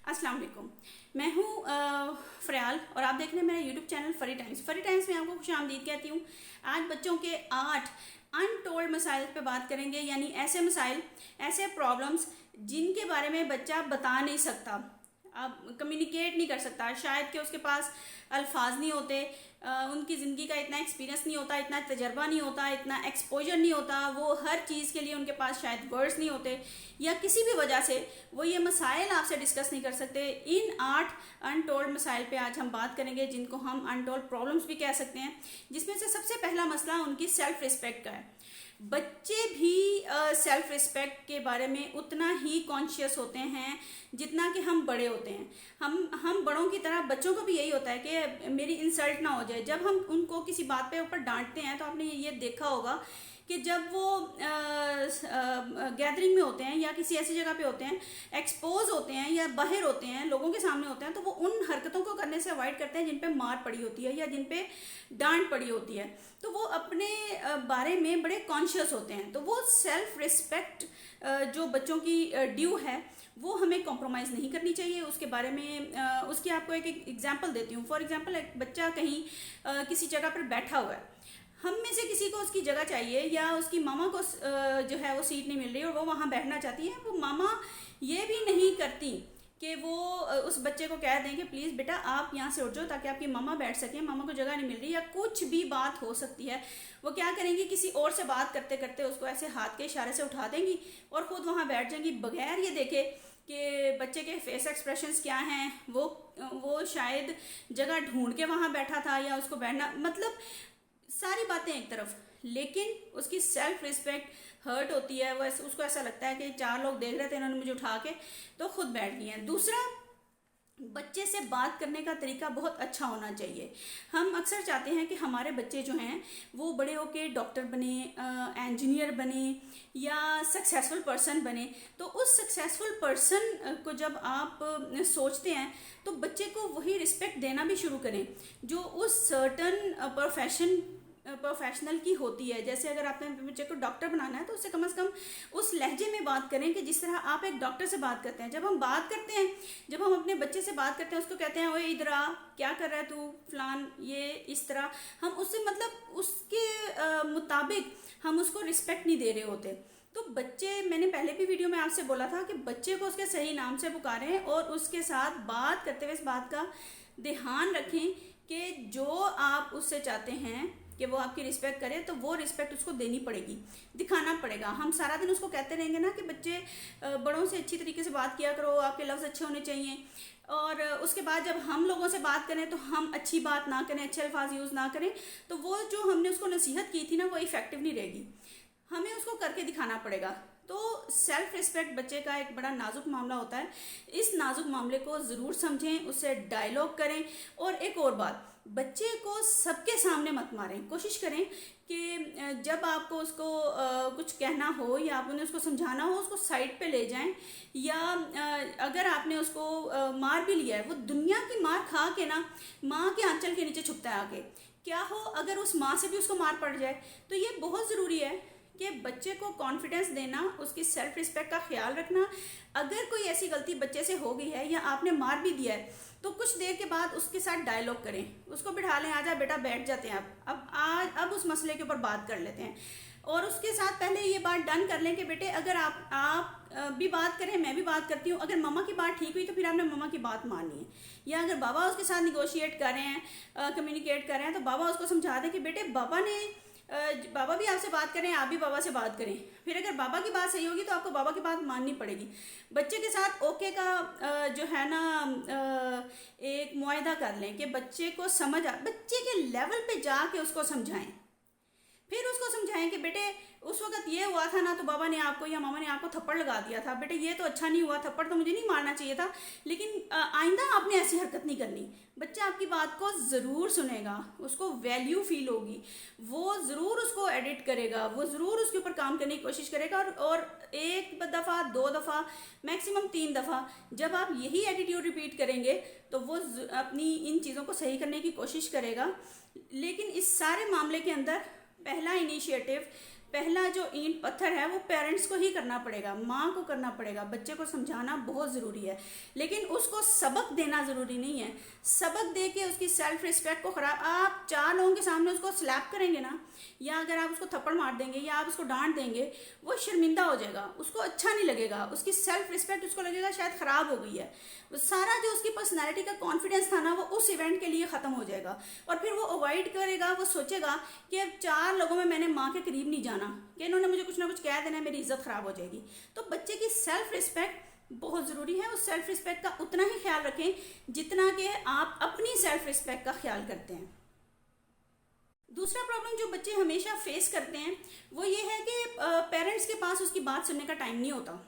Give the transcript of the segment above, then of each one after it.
अस्सलाम वालेकुम। मैं हूँ फ़रयाल और आप देख रहे हैं मेरा यूट्यूब चैनल फ़री टाइम्स। फ़री टाइम्स में आपको खुशामदीद कहती हूँ। आज बच्चों के 8 अनटोल्ड मसाइल पे बात करेंगे, यानी ऐसे मसाइल, ऐसे प्रॉब्लम्स जिनके बारे में बच्चा बता नहीं सकता, अब कम्युनिकेट नहीं कर सकता, शायद कि उसके पास अल्फाज नहीं होते, उनकी ज़िंदगी का इतना एक्सपीरियंस नहीं होता, इतना तजर्बा नहीं होता, इतना एक्सपोजर नहीं होता, वो हर चीज़ के लिए उनके पास शायद वर्ड्स नहीं होते, या किसी भी वजह से वो ये मसाइल आपसे डिस्कस नहीं कर सकते। इन 8 अनटोल्ड मसाइल पे आज हम बात करेंगे, जिनको हम अनटोल्ड प्रॉब्लम्स भी कह सकते हैं, जिसमें से सबसे पहला मसला उनकी सेल्फ रिस्पेक्ट का है। बच्चे भी सेल्फ रिस्पेक्ट के बारे में उतना ही कॉन्शियस होते हैं जितना कि हम बड़े होते हैं। हम बड़ों की तरह बच्चों को भी यही होता है कि मेरी इंसल्ट ना हो जाए। जब हम उनको किसी बात पे ऊपर डांटते हैं तो आपने ये देखा होगा कि जब वो गैदरिंग में होते हैं या किसी ऐसी जगह पे होते हैं, एक्सपोज होते हैं या बाहर होते हैं, लोगों के सामने होते हैं, तो वो उन हरकतों को करने से अवॉइड करते हैं जिन पे मार पड़ी होती है या जिन पे डांट पड़ी होती है। तो वो अपने बारे में बड़े कॉन्शियस होते हैं। तो वो सेल्फ रिस्पेक्ट जो बच्चों की ड्यू है वो हमें कॉम्प्रोमाइज़ नहीं करनी चाहिए। उसके बारे में उसकी आपको एक एग्जांपल देती हूँ। फॉर एग्जांपल, एक बच्चा कहीं किसी जगह पर बैठा हुआ है, हम में से किसी को उसकी जगह चाहिए या उसकी मामा को जो है वो सीट नहीं मिल रही और वो वहाँ बैठना चाहती है। वो मामा ये भी नहीं करती कि वो उस बच्चे को कह दें कि प्लीज़ बेटा आप यहाँ से उठ जाओ ताकि आपकी मामा बैठ सकें, मामा को जगह नहीं मिल रही, या कुछ भी बात हो सकती है। वो क्या करेंगी, किसी और से बात करते करते उसको ऐसे हाथ के इशारे से उठा देंगी और ख़ुद वहाँ बैठ जाएंगी, बगैर ये देखे कि बच्चे के फेस एक्सप्रेशंस क्या हैं। वो शायद जगह ढूंढ के वहाँ बैठा था या उसको बैठना, मतलब सारी बातें एक तरफ, लेकिन उसकी सेल्फ रिस्पेक्ट हर्ट होती है। वो उसको ऐसा लगता है कि 4 लोग देख रहे थे, इन्होंने मुझे उठा के तो खुद बैठ गई हैं। दूसरा, बच्चे से बात करने का तरीका बहुत अच्छा होना चाहिए। हम अक्सर चाहते हैं कि हमारे बच्चे जो हैं वो बड़े होके डॉक्टर बने, इंजीनियर बने या सक्सेसफुल पर्सन बने। तो उस सक्सेसफुल पर्सन को जब आप सोचते हैं तो बच्चे को वही रिस्पेक्ट देना भी शुरू करें जो उस सर्टन प्रोफेशनल की होती है। जैसे अगर आपने बच्चे को डॉक्टर बनाना है तो उससे कम से कम उस लहजे में बात करें कि जिस तरह आप एक डॉक्टर से बात करते हैं। जब हम बात करते हैं, जब हम अपने बच्चे से बात करते हैं, उसको कहते हैं ओए इधर आ, क्या कर रहा है तू फलान, ये इस तरह हम उससे मतलब उसके मुताबिक हम उसको रिस्पेक्ट नहीं दे रहे होते। तो बच्चे, मैंने पहले भी वीडियो में आपसे बोला था कि बच्चे को उसके सही नाम से पुकारें और उसके साथ बात करते हुए इस बात का ध्यान रखें कि जो आप उससे चाहते हैं कि वो आपकी रिस्पेक्ट करे तो वो रिस्पेक्ट उसको देनी पड़ेगी, दिखाना पड़ेगा। हम सारा दिन उसको कहते रहेंगे ना कि बच्चे बड़ों से अच्छी तरीके से बात किया करो, आपके लफ्ज़ अच्छे होने चाहिए, और उसके बाद जब हम लोगों से बात करें तो हम अच्छी बात ना करें, अच्छे अल्फाज यूज़ ना करें, तो वो जो हमने उसको नसीहत की थी ना वो इफ़ेक्टिव नहीं रहेगी। हमें उसको करके दिखाना पड़ेगा। तो सेल्फ रिस्पेक्ट बच्चे का एक बड़ा नाजुक मामला होता है। इस नाजुक मामले को ज़रूर समझें, उससे डायलॉग करें। और एक और बात, बच्चे को सबके सामने मत मारें। कोशिश करें कि जब आपको उसको कुछ कहना हो या आपने उसको समझाना हो, उसको साइड पे ले जाएं। या अगर आपने उसको मार भी लिया है, वो दुनिया की मार खा के ना माँ के आंचल के नीचे छुपता है आके। क्या हो अगर उस माँ से भी उसको मार पड़ जाए। तो ये बहुत ज़रूरी है कि बच्चे को कॉन्फिडेंस देना, उसकी सेल्फ रिस्पेक्ट का ख्याल रखना। अगर कोई ऐसी गलती बच्चे से हो गई है या आपने मार भी दिया है तो कुछ देर के बाद उसके साथ डायलॉग करें, उसको बिठा लें, आजा बेटा बैठ जाते हैं अब उस मसले के ऊपर बात कर लेते हैं। और उसके साथ पहले ये बात डन कर लें कि बेटे अगर आप भी बात करें, मैं भी बात करती हूँ, अगर मामा की बात ठीक हुई तो फिर आपने मामा की बात माननी है। या अगर बाबा उसके साथ निगोशिएट कर रहे हैं, कम्युनिकेट कर रहे हैं, तो बाबा उसको समझा दें कि बेटे बाबा भी आपसे बात करें, आप भी बाबा से बात करें। फिर अगर बाबा की बात सही होगी तो आपको बाबा की बात माननी पड़ेगी। बच्चे के साथ ओके का जो है ना एक मुआहदा कर लें कि बच्चे को बच्चे के लेवल पे जाके उसको समझाएं। फिर उसको समझाएं कि बेटे उस वक्त ये हुआ था ना, तो बाबा ने आपको या मामा ने आपको थप्पड़ लगा दिया था, बेटे ये तो अच्छा नहीं हुआ, थप्पड़ तो मुझे नहीं मारना चाहिए था, लेकिन आइंदा आपने ऐसी हरकत नहीं करनी। बच्चा आपकी बात को ज़रूर सुनेगा, उसको वैल्यू फील होगी, वो ज़रूर उसको एडिट करेगा, वो ज़रूर उसके ऊपर काम करने की कोशिश करेगा। और 1 दफ़ा 2 दफ़ा मैक्सिमम 3 दफ़ा जब आप यही एटीट्यूड रिपीट करेंगे तो वो अपनी इन चीज़ों को सही करने की कोशिश करेगा। लेकिन इस सारे मामले के अंदर पहला इनिशिएटिव पहला जो ईंट पत्थर है वो पेरेंट्स को ही करना पड़ेगा, माँ को करना पड़ेगा। बच्चे को समझाना बहुत ज़रूरी है, लेकिन उसको सबक देना ज़रूरी नहीं है। सबक दे के उसकी सेल्फ रिस्पेक्ट को खराब, आप 4 लोगों के सामने उसको स्लैप करेंगे ना, या अगर आप उसको थप्पड़ मार देंगे या आप उसको डांट देंगे, वो शर्मिंदा हो जाएगा, उसको अच्छा नहीं लगेगा, उसकी सेल्फ रिस्पेक्ट उसको लगेगा शायद ख़राब हो गई है। वो सारा जो उसकी पर्सनैलिटी का कॉन्फिडेंस था ना, वो उस इवेंट के लिए ख़त्म हो जाएगा, और फिर वो अवॉइड करेगा। वो सोचेगा कि अब 4 लोगों में मैंने माँ के करीब नहीं जाना, कि इन्होंने मुझे कुछ ना कुछ कह देना है, मेरी इज्जत ख़राब हो जाएगी। तो बच्चे की सेल्फ रिस्पेक्ट बहुत ज़रूरी है। उस सेल्फ रिस्पेक्ट का उतना ही ख्याल रखें जितना कि आप अपनी सेल्फ रिस्पेक्ट का ख्याल करते हैं। दूसरा प्रॉब्लम जो बच्चे हमेशा फेस करते हैं वो ये है कि पेरेंट्स के पास उसकी बात सुनने का टाइम नहीं होता।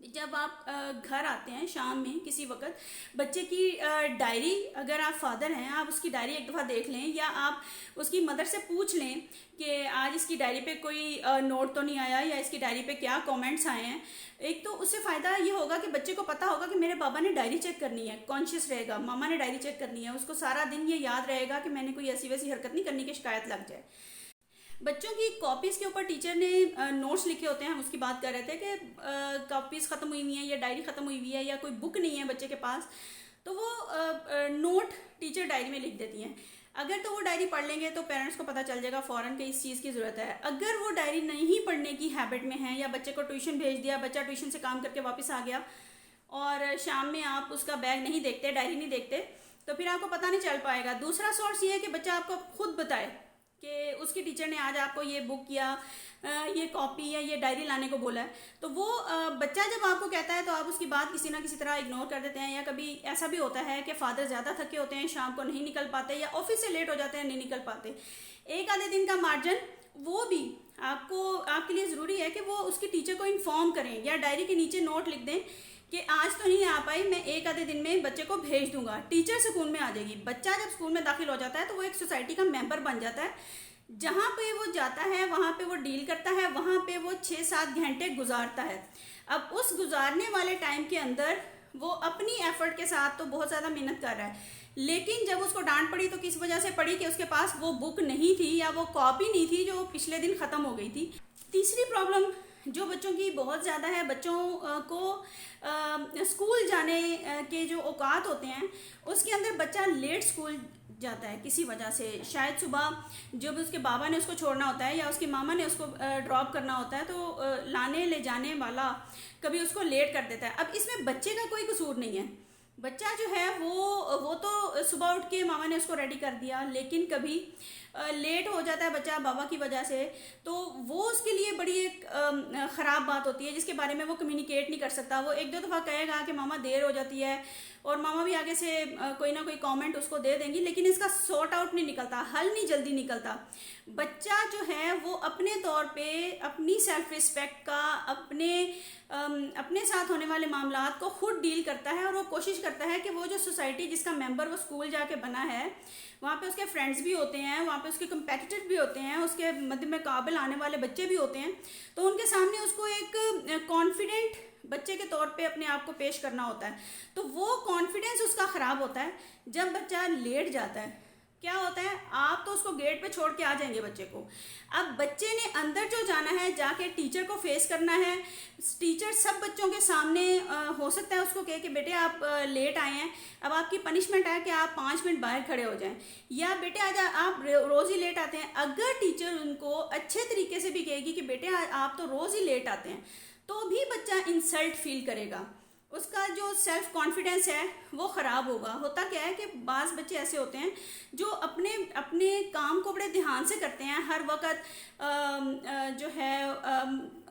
जब आप घर आते हैं शाम में किसी वक्त, बच्चे की डायरी, अगर आप फादर हैं, आप उसकी डायरी एक दफ़ा देख लें, या आप उसकी मदर से पूछ लें कि आज इसकी डायरी पे कोई नोट तो नहीं आया, या इसकी डायरी पे क्या कमेंट्स आए हैं। एक तो उससे फ़ायदा ये होगा कि बच्चे को पता होगा कि मेरे बाबा ने डायरी चेक करनी है, कॉन्शियस रहेगा, मामा ने डायरी चेक करनी है, उसको सारा दिन ये याद रहेगा कि मैंने कोई ऐसी वैसी हरकत नहीं करनी कि शिकायत लग जाए। बच्चों की कॉपीज़ के ऊपर टीचर ने नोट्स लिखे होते हैं, हम उसकी बात कर रहे थे कि कॉपीज़ ख़त्म हुई हुई हैं या डायरी ख़त्म हुई हुई है या कोई बुक नहीं है बच्चे के पास, तो वो नोट टीचर डायरी में लिख देती हैं। अगर तो वो डायरी पढ़ लेंगे तो पेरेंट्स को पता चल जाएगा फ़ौरन कि इस चीज़ की ज़रूरत है। अगर वो डायरी नहीं पढ़ने की हैबिट में है, या बच्चे को ट्यूशन भेज दिया, बच्चा ट्यूशन से काम करके वापस आ गया और शाम में आप उसका बैग नहीं देखते, डायरी नहीं देखते, तो फिर आपको पता नहीं चल पाएगा। दूसरा सोर्स ये है कि बच्चा आपको खुद बताए कि उसकी टीचर ने आज आपको ये बुक या ये कॉपी या ये डायरी लाने को बोला है, तो वो बच्चा जब आपको कहता है तो आप उसकी बात किसी ना किसी तरह इग्नोर कर देते हैं। या कभी ऐसा भी होता है कि फादर ज़्यादा थके होते हैं, शाम को नहीं निकल पाते, या ऑफिस से लेट हो जाते हैं, नहीं निकल पाते, एक आधे दिन का मार्जिन वो भी आपके लिए ज़रूरी है कि वो उसकी टीचर को इन्फॉर्म करें, या डायरी के नीचे नोट लिख दें कि आज तो नहीं आ पाई, मैं एक आधे दिन में बच्चे को भेज दूंगा। टीचर स्कूल में आ जाएगी। बच्चा जब स्कूल में दाखिल हो जाता है तो वो एक सोसाइटी का मेंबर बन जाता है। जहाँ पे वो जाता है वहाँ पे वो डील करता है, वहाँ पे वो 6-7 घंटे गुजारता है। अब उस गुजारने वाले टाइम के अंदर वो अपनी एफर्ट के साथ तो बहुत ज़्यादा मेहनत कर रहा है, लेकिन जब उसको डांट पड़ी तो किस वजह से पड़ी कि उसके पास वो बुक नहीं थी या वो कॉपी नहीं थी जो पिछले दिन ख़त्म हो गई थी। तीसरी प्रॉब्लम जो बच्चों की बहुत ज़्यादा है, बच्चों को स्कूल जाने के जो औकात होते हैं उसके अंदर बच्चा लेट स्कूल जाता है किसी वजह से। शायद सुबह जब उसके बाबा ने उसको छोड़ना होता है या उसकी मामा ने उसको ड्रॉप करना होता है, तो लाने ले जाने वाला कभी उसको लेट कर देता है। अब इसमें बच्चे का कोई कसूर नहीं है। बच्चा जो है वो तो सुबह उठ के मामा ने उसको रेडी कर दिया, लेकिन कभी लेट हो जाता है बच्चा बाबा की वजह से, तो वो उसके लिए बड़ी एक ख़राब बात होती है जिसके बारे में वो कम्युनिकेट नहीं कर सकता। वो एक दो दफ़ा कहेगा कि मामा देर हो जाती है, और मामा भी आगे से कोई ना कोई कमेंट उसको दे देंगी, लेकिन इसका सॉर्ट आउट नहीं निकलता, हल नहीं जल्दी निकलता। बच्चा जो है वो अपने तौर पे अपनी सेल्फ रिस्पेक्ट का, अपने साथ होने वाले मामलात को खुद डील करता है, और वो कोशिश करता है कि वो जो सोसाइटी जिसका मेंबर वो स्कूल जाके बना है, वहाँ पे उसके फ्रेंड्स भी होते हैं, वहाँ पे उसके कंपेटिटिव भी होते हैं, उसके मध्य में काबिल आने वाले बच्चे भी होते हैं, तो उनके सामने उसको एक कॉन्फिडेंट बच्चे के तौर पे अपने आप को पेश करना होता है। तो वो कॉन्फिडेंस उसका ख़राब होता है जब बच्चा लेट जाता है। क्या होता है, आप तो उसको गेट पे छोड़ के आ जाएंगे बच्चे को। अब बच्चे ने अंदर जो जाना है, जाके टीचर को फेस करना है। टीचर सब बच्चों के सामने हो सकता है उसको कहे कि बेटे आप लेट आए हैं, अब आपकी पनिशमेंट है कि आप 5 मिनट बाहर खड़े हो जाएं, या बेटे आज आप रोज़ ही लेट आते हैं। अगर टीचर उनको अच्छे तरीके से भी कहेगी कि बेटे आप तो रोज़ ही लेट आते हैं, तो भी बच्चा इंसल्ट फील करेगा, उसका जो सेल्फ कॉन्फिडेंस है वो ख़राब होगा। होता क्या है कि बाज़ बच्चे ऐसे होते हैं जो अपने काम को बड़े ध्यान से करते हैं, हर वक्त जो है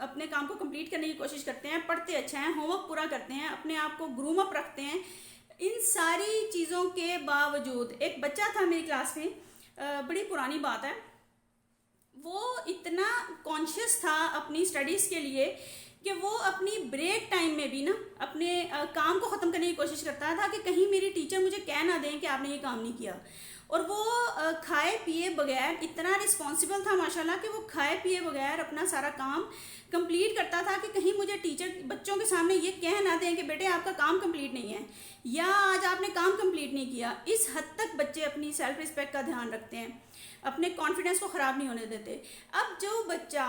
अपने काम को कंप्लीट करने की कोशिश करते हैं, पढ़ते अच्छा हैं, होमवर्क पूरा करते हैं, अपने आप को ग्रूम अप रखते हैं। इन सारी चीज़ों के बावजूद एक बच्चा था मेरी क्लास में, बड़ी पुरानी बात है, वो इतना कॉन्शियस था अपनी स्टडीज़ के लिए कि वो अपनी ब्रेक टाइम में भी ना अपने काम को ख़त्म करने की कोशिश करता था कि कहीं मेरी टीचर मुझे कह ना दें कि आपने ये काम नहीं किया। और वो खाए पिए बगैर इतना रिस्पॉन्सिबल था माशाल्लाह कि वो खाए पिए बगैर अपना सारा काम कंप्लीट करता था कि कहीं मुझे टीचर बच्चों के सामने ये कह ना दें कि बेटे आपका काम कंप्लीट नहीं है या आज आपने काम कंप्लीट नहीं किया। इस हद तक बच्चे अपनी सेल्फ रिस्पेक्ट का ध्यान रखते हैं, अपने कॉन्फिडेंस को ख़राब नहीं होने देते। अब जो बच्चा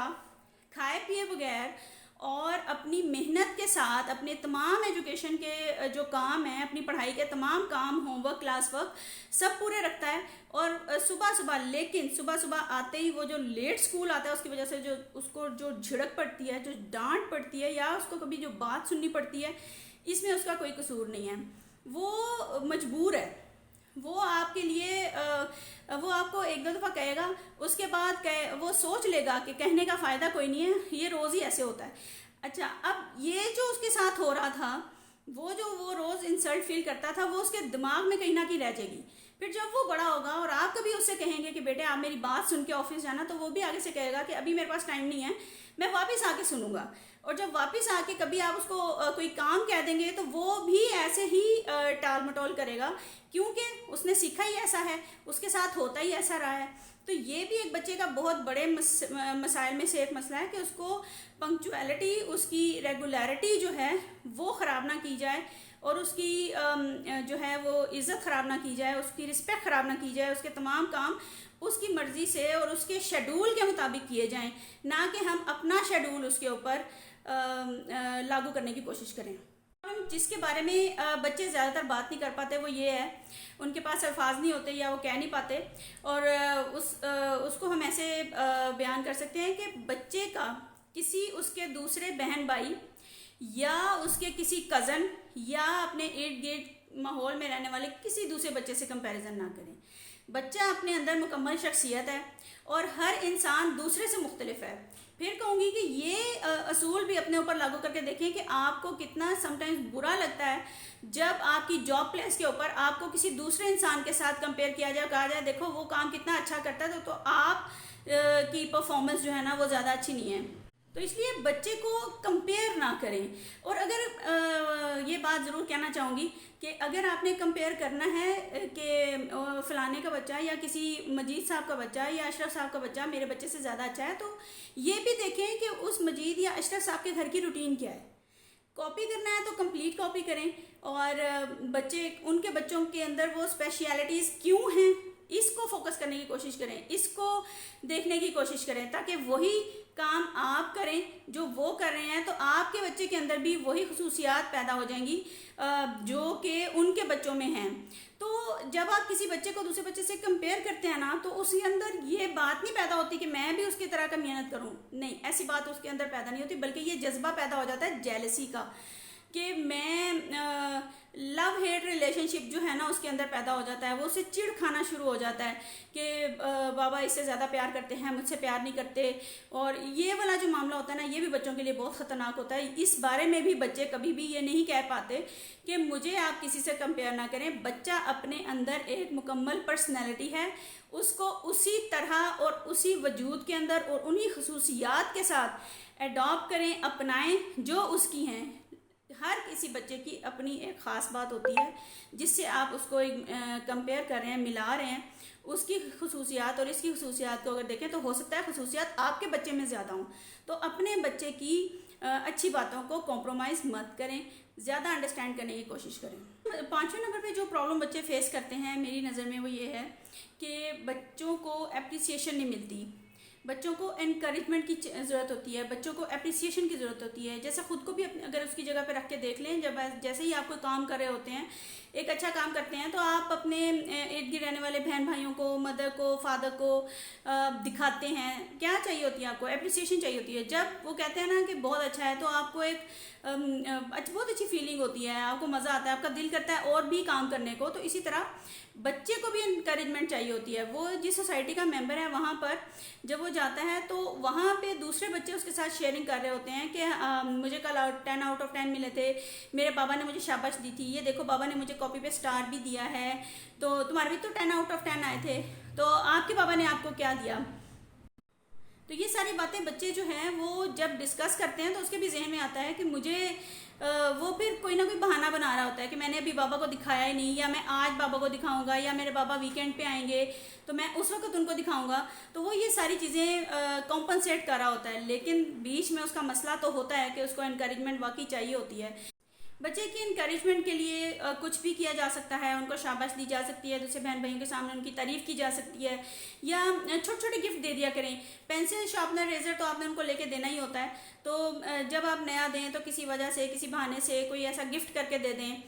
खाए पिए बगैर और अपनी मेहनत के साथ अपने तमाम एजुकेशन के जो काम हैं, अपनी पढ़ाई के तमाम काम, होमवर्क, क्लास वर्क सब पूरे रखता है और सुबह सुबह, लेकिन सुबह सुबह आते ही वो जो लेट स्कूल आता है उसकी वजह से जो उसको जो झिड़क पड़ती है, जो डांट पड़ती है या उसको कभी जो बात सुननी पड़ती है, इसमें उसका कोई कसूर नहीं है। वो मजबूर है, वो आपके लिए वो आपको एक दो दफ़ा कहेगा, उसके बाद वो सोच लेगा कि कहने का फ़ायदा कोई नहीं है, ये रोज़ ही ऐसे होता है। अच्छा, अब ये जो उसके साथ हो रहा था, वो रोज़ इंसल्ट फील करता था, वो उसके दिमाग में कहीं ना कहीं रह जाएगी। फिर जब वो बड़ा होगा और आप कभी उससे कहेंगे कि बेटे आप मेरी बात सुन के ऑफिस जाना, तो वो भी आगे से कहेगा कि अभी मेरे पास टाइम नहीं है, मैं वापस आके सुनूंगा। और जब वापस आके कभी आप उसको कोई काम कह देंगे तो वो भी ऐसे ही टाल मटोल करेगा, क्योंकि उसने सीखा ही ऐसा है, उसके साथ होता ही ऐसा रहा है। तो ये भी एक बच्चे का बहुत बड़े मसाइल में से एक मसला है कि उसको पंक्चुअलिटी, उसकी रेगुलरिटी जो है वो ख़राब ना की जाए और उसकी जो है वो इज़्ज़त ख़राब ना की जाए, उसकी रिस्पेक्ट ख़राब ना की जाए, उसके तमाम काम उसकी मर्ज़ी से और उसके शेड्यूल के मुताबिक किए जाएं, ना कि हम अपना शेड्यूल उसके ऊपर लागू करने की कोशिश करें। जिसके बारे में बच्चे ज़्यादातर बात नहीं कर पाते वो ये है, उनके पास अल्फाज नहीं होते या वो कह नहीं पाते, और उसको हम ऐसे बयान कर सकते हैं कि बच्चे का किसी उसके दूसरे बहन भाई या उसके किसी कज़न या अपने इर्द गिर्द माहौल में रहने वाले किसी दूसरे बच्चे से कंपैरिजन ना करें। बच्चा अपने अंदर मुकम्मल शख्सियत है और हर इंसान दूसरे से मुख्तलिफ है। फिर कहूँगी कि ये असूल भी अपने ऊपर लागू करके देखें कि आपको कितना समटाइम्स बुरा लगता है जब आपकी जॉब प्लेस के ऊपर आपको किसी दूसरे इंसान के साथ कंपेयर किया जाए, कहा जाए देखो वो काम कितना अच्छा करता है, तो आप की परफॉर्मेंस जो है ना वो ज़्यादा अच्छी नहीं है। तो इसलिए बच्चे को कंपेयर ना करें। और अगर ये बात ज़रूर कहना चाहूँगी कि अगर आपने कंपेयर करना है कि फ़लाने का बच्चा या किसी मजीद साहब का बच्चा या अशरफ साहब का बच्चा मेरे बच्चे से ज़्यादा अच्छा है, तो ये भी देखें कि उस मजीद या अशरफ साहब के घर की रूटीन क्या है। कॉपी करना है तो कंप्लीट कॉपी करें, और बच्चे उनके बच्चों के अंदर वो स्पेशलिटीज़ क्यों हैं इसको फोकस करने की कोशिश करें, इसको देखने की कोशिश करें, ताकि वही काम आप करें जो वो कर रहे हैं, तो आपके बच्चे के अंदर भी वही खुसूसियात पैदा हो जाएंगी जो कि उनके बच्चों में हैं। तो जब आप किसी बच्चे को दूसरे बच्चे से कंपेयर करते हैं ना, तो उसके अंदर ये बात नहीं पैदा होती कि मैं भी उसकी तरह का मेहनत करूं, नहीं, ऐसी बात उसके अंदर पैदा नहीं होती, बल्कि ये जज्बा पैदा हो जाता है जेलसी का, कि मैं लव हेट रिलेशनशिप जो है ना उसके अंदर पैदा हो जाता है। वो उससे चिढ़ खाना शुरू हो जाता है कि बाबा इससे ज़्यादा प्यार करते हैं, मुझसे प्यार नहीं करते। और ये वाला जो मामला होता है ना, ये भी बच्चों के लिए बहुत ख़तरनाक होता है। इस बारे में भी बच्चे कभी भी ये नहीं कह पाते कि मुझे आप किसी से कंपेयर ना करें। बच्चा अपने अंदर एक मुकम्मल पर्सनैलिटी है, उसको उसी तरह और उसी वजूद के अंदर और उन्हीं खसूसियात के साथ एडॉप्ट करें, अपनाएं जो उसकी हैं। हर किसी बच्चे की अपनी एक ख़ास बात होती है जिससे आप उसको कंपेयर कर रहे हैं, मिला रहे हैं। उसकी खसूसियात और इसकी खसूसियात को अगर देखें तो हो सकता है खसूसियात आपके बच्चे में ज़्यादा हों। तो अपने बच्चे की अच्छी बातों को कॉम्प्रोमाइज़ मत करें, ज़्यादा अंडरस्टैंड करने की कोशिश करें। 5वें नंबर पे जो प्रॉब्लम बच्चे फेस करते हैं मेरी नज़र में वो ये है कि बच्चों को एप्रिसिएशन नहीं मिलती, बच्चों को एनकरेजमेंट की ज़रूरत होती है, बच्चों को एप्रिसिएशन की ज़रूरत होती है। जैसा खुद को भी अगर उसकी जगह पे रख के देख लें, जब जैसे ही आप कोई काम कर रहे होते हैं, एक अच्छा काम करते हैं, तो आप अपने इर्द गिर्द रहने वाले बहन भाइयों को, मदर को, फादर को दिखाते हैं। क्या चाहिए होती है आपको? एप्रिसिएशन चाहिए होती है। जब वो कहते हैं ना कि बहुत अच्छा है, तो आपको एक बहुत अच्छी फीलिंग होती है, आपको मज़ा आता है, आपका दिल करता है और भी काम करने को। तो इसी तरह बच्चे को भी इंकरेजमेंट चाहिए होती है। वो जिस सोसाइटी का मेंबर है वहाँ पर जब वो जाता है तो वहाँ पे दूसरे बच्चे उसके साथ शेयरिंग कर रहे होते हैं कि मुझे कल 10 आउट ऑफ 10 मिले थे, मेरे बाबा ने मुझे शाबाश दी थी, ये देखो बाबा ने मुझे कॉपी पे स्टार भी दिया है, तो तुम्हारे भी तो 10 आउट ऑफ 10 आए थे, तो आपके बाबा ने आपको क्या दिया। तो ये सारी बातें बच्चे जो हैं वो जब डिस्कस करते हैं तो उसके भी जहन में आता है कि मुझे वो फिर कोई ना कोई बहाना बना रहा होता है कि मैंने अभी बाबा को दिखाया ही नहीं, या मैं आज बाबा को दिखाऊंगा, या मेरे बाबा वीकेंड पे आएंगे तो मैं उस वक्त उनको दिखाऊंगा। तो वो ये सारी चीज़ें कॉम्पनसेट कर रहा होता है, लेकिन बीच में उसका मसला तो होता है कि उसको इनकरेजमेंट वाकई चाहिए होती है। बच्चे की इंकरेजमेंट के लिए कुछ भी किया जा सकता है, उनको शाबाश दी जा सकती है, दूसरे बहन भाइयों के सामने उनकी तारीफ़ की जा सकती है, या छोटे छोटे गिफ्ट दे दिया करें। पेंसिल, शार्पनर, रेजर तो आपने उनको लेके देना ही होता है, तो जब आप नया दें तो किसी वजह से, किसी बहाने से कोई ऐसा गिफ्ट करके दे दें,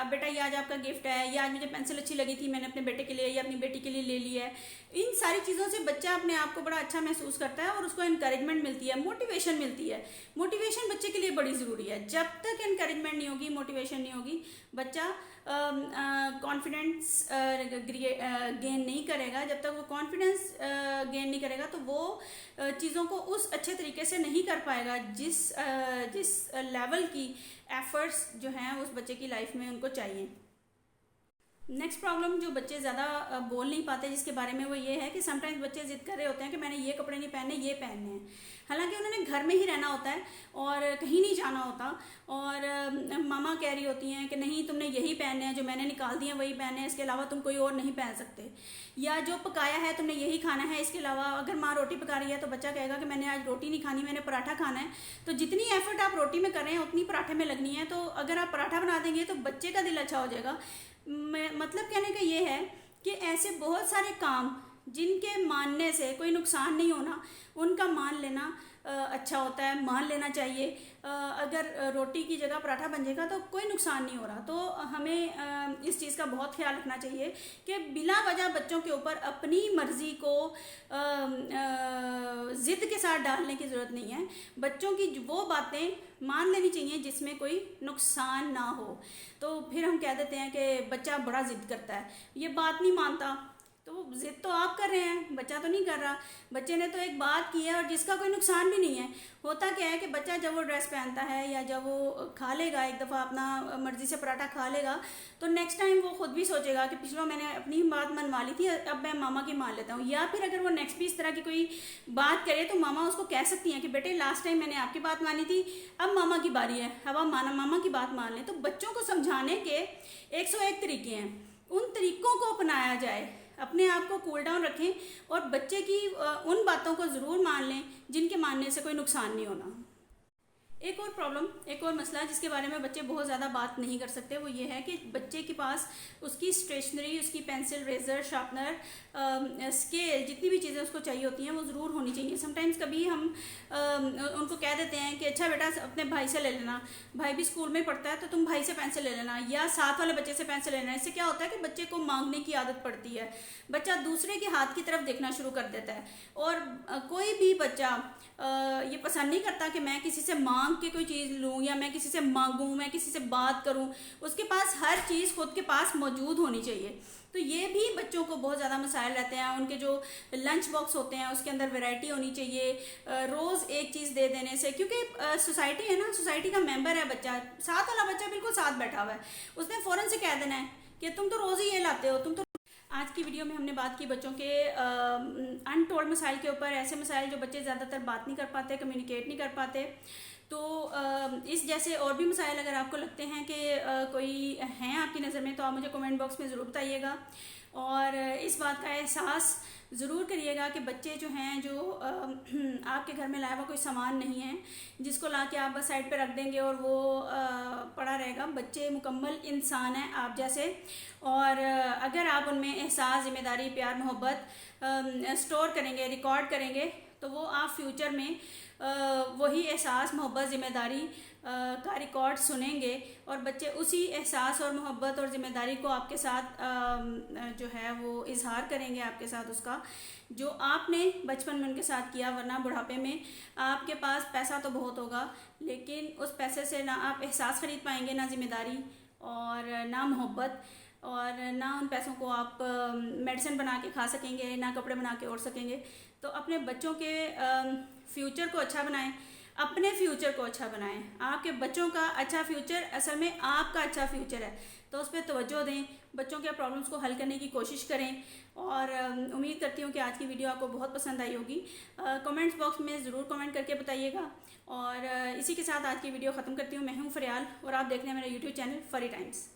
बेटा ये आज आपका गिफ्ट है, या आज मुझे पेंसिल अच्छी लगी थी, मैंने अपने बेटे के लिए या अपनी बेटी के लिए ले ली है। इन सारी चीज़ों से बच्चा अपने आप को बड़ा अच्छा महसूस करता है और उसको इंकरेजमेंट मिलती है, मोटिवेशन मिलती है। मोटिवेशन बच्चे के लिए बड़ी ज़रूरी है। जब तक इंकरेजमेंट नहीं होगी, मोटिवेशन नहीं होगी, बच्चा कॉन्फिडेंस गेन नहीं करेगा। जब तक वो कॉन्फिडेंस गेन नहीं करेगा तो वो चीज़ों को उस अच्छे तरीके से नहीं कर पाएगा जिस लेवल की एफर्ट्स जो हैं उस बच्चे की लाइफ में उनको चाहिए। नेक्स्ट प्रॉब्लम जो बच्चे ज़्यादा बोल नहीं पाते जिसके बारे में, वो ये है कि समटाइम्स बच्चे जिद कर रहे होते हैं कि मैंने ये कपड़े नहीं पहनने, ये पहनने हैं। हालांकि उन्होंने घर में ही रहना होता है और कहीं नहीं जाना होता, और मामा कह रही होती हैं कि नहीं तुमने यही पहनने हैं, जो मैंने निकाल दिए वही पहनने हैं, इसके अलावा तुम कोई और नहीं पहन सकते, या जो पकाया है तुमने यही खाना है, इसके अलावा अगर माँ रोटी पका रही है तो बच्चा कहेगा कि मैंने आज रोटी नहीं खानी, मैंने पराठा खाना है। तो जितनी एफर्ट आप रोटी में कर रहे हैं उतनी पराठे में लगनी है। तो अगर आप पराठा बना देंगे तो बच्चे का दिल अच्छा हो जाएगा। मतलब कहने का ये है कि ऐसे बहुत सारे काम जिनके मानने से कोई नुकसान नहीं होना, उनका मान लेना अच्छा होता है, मान लेना चाहिए। अगर रोटी की जगह पराठा बन जाएगा तो कोई नुकसान नहीं हो रहा। तो हमें इस चीज़ का बहुत ख्याल रखना चाहिए कि बिला वजह बच्चों के ऊपर अपनी मर्ज़ी को ज़िद के साथ डालने की ज़रूरत नहीं है। बच्चों की वो बातें मान लेनी चाहिए जिसमें कोई नुकसान ना हो। तो फिर हम कह देते हैं कि बच्चा बड़ा ज़िद करता है, ये बात नहीं मानता, तो जिद तो आप कर रहे हैं, बच्चा तो नहीं कर रहा। बच्चे ने तो एक बात की है और जिसका कोई नुकसान भी नहीं है। होता क्या है कि बच्चा जब वो ड्रेस पहनता है या जब वो खा लेगा, एक दफ़ा अपना मर्ज़ी से पराठा खा लेगा, तो नेक्स्ट टाइम वो खुद भी सोचेगा कि पिछला मैंने अपनी बात मनवा ली थी, अब मैं मामा की मान लेता हूँ। या फिर अगर वो नेक्स्ट भी इस तरह की कोई बात करे तो मामा उसको कह सकती हैं कि बेटे लास्ट टाइम मैंने आपकी बात मानी थी, अब मामा की बारी है, अब आप मामा की बात मान लें। तो बच्चों को समझाने के 101 तरीके हैं, उन तरीक़ों को अपनाया जाए, अपने आप को कूल डाउन रखें और बच्चे की उन बातों को ज़रूर मान लें जिनके मानने से कोई नुकसान नहीं होना। एक और प्रॉब्लम, एक और मसला जिसके बारे में बच्चे बहुत ज़्यादा बात नहीं कर सकते, वो ये है कि बच्चे के पास उसकी स्टेशनरी, उसकी पेंसिल, रेज़र, शार्पनर, स्केल, जितनी भी चीज़ें उसको चाहिए होती हैं वो ज़रूर होनी चाहिए। समटाइम्स कभी हम उनको कह देते हैं कि अच्छा बेटा अपने भाई से ले लेना, भाई भी स्कूल में पढ़ता है तो तुम भाई से पेंसिल ले लेना, या साथ वाले बच्चे से पेंसिल ले लेना। इससे क्या होता है कि बच्चे को मांगने की आदत पड़ती है, बच्चा दूसरे के हाथ की तरफ देखना शुरू कर देता है। और कोई भी बच्चा ये पसंद नहीं करता कि मैं किसी से मांग के कोई चीज़ लूँ, या मैं किसी से मांगूँ, मैं किसी से बात करूँ। उसके पास हर चीज़ खुद के पास मौजूद होनी चाहिए। तो ये भी बच्चों को बहुत ज़्यादा मसाइल रहते हैं। उनके जो लंच बॉक्स होते हैं उसके अंदर वैरायटी होनी चाहिए, रोज़ एक चीज़ दे देने से, क्योंकि सोसाइटी है ना, सोसाइटी का मेंबर है बच्चा, साथ वाला बच्चा बिल्कुल साथ बैठा हुआ है, उसने फ़ौरन से कह देना है कि तुम तो रोज़ ही ये लाते हो, तुम तो। आज की वीडियो में हमने बात की बच्चों के अनटोल्ड मसाइल के ऊपर, ऐसे मसाइल जो बच्चे ज़्यादातर बात नहीं कर पाते, कम्युनिकेट नहीं कर पाते। तो इस जैसे और भी मसाइल अगर आपको लगते हैं कि कोई हैं आपकी नज़र में, तो आप मुझे कमेंट बॉक्स में ज़रूर बताइएगा। और इस बात का एहसास ज़रूर करिएगा कि बच्चे जो हैं, जो आपके घर में लाया हुआ कोई सामान नहीं है जिसको ला के आप बस साइड पे रख देंगे और वो पड़ा रहेगा। बच्चे मुकम्मल इंसान हैं आप जैसे, और अगर आप उनमें एहसास, जिम्मेदारी, प्यार, मोहब्बत स्टोर करेंगे, रिकॉर्ड करेंगे, तो वो आप फ्यूचर में वही एहसास, मोहब्बत, ज़िम्मेदारी का रिकॉर्ड सुनेंगे और बच्चे उसी एहसास और मोहब्बत और ज़िम्मेदारी को आपके साथ जो है वो इजहार करेंगे आपके साथ, उसका जो आपने बचपन में उनके साथ किया। वरना बुढ़ापे में आपके पास पैसा तो बहुत होगा, लेकिन उस पैसे से ना आप एहसास ख़रीद पाएंगे, ना ज़िम्मेदारी और ना मोहब्बत, और ना उन पैसों को आप मेडिसिन बना के खा सकेंगे, ना कपड़े बना के ओढ़ सकेंगे। तो अपने बच्चों के फ्यूचर को अच्छा बनाएं, अपने फ्यूचर को अच्छा बनाएं। आपके बच्चों का अच्छा फ्यूचर असल में आपका अच्छा फ्यूचर है, तो उस पर तवज्जो दें, बच्चों के प्रॉब्लम्स को हल करने की कोशिश करें। और उम्मीद करती हूँ कि आज की वीडियो आपको बहुत पसंद आई होगी। कमेंट्स बॉक्स में ज़रूर कमेंट करके बताइएगा। और इसी के साथ आज की वीडियो ख़त्म करती हूँ। मैं हूँ फरियाल और आप देख रहे हैं मेरा यूट्यूब चैनल फरी टाइम्स।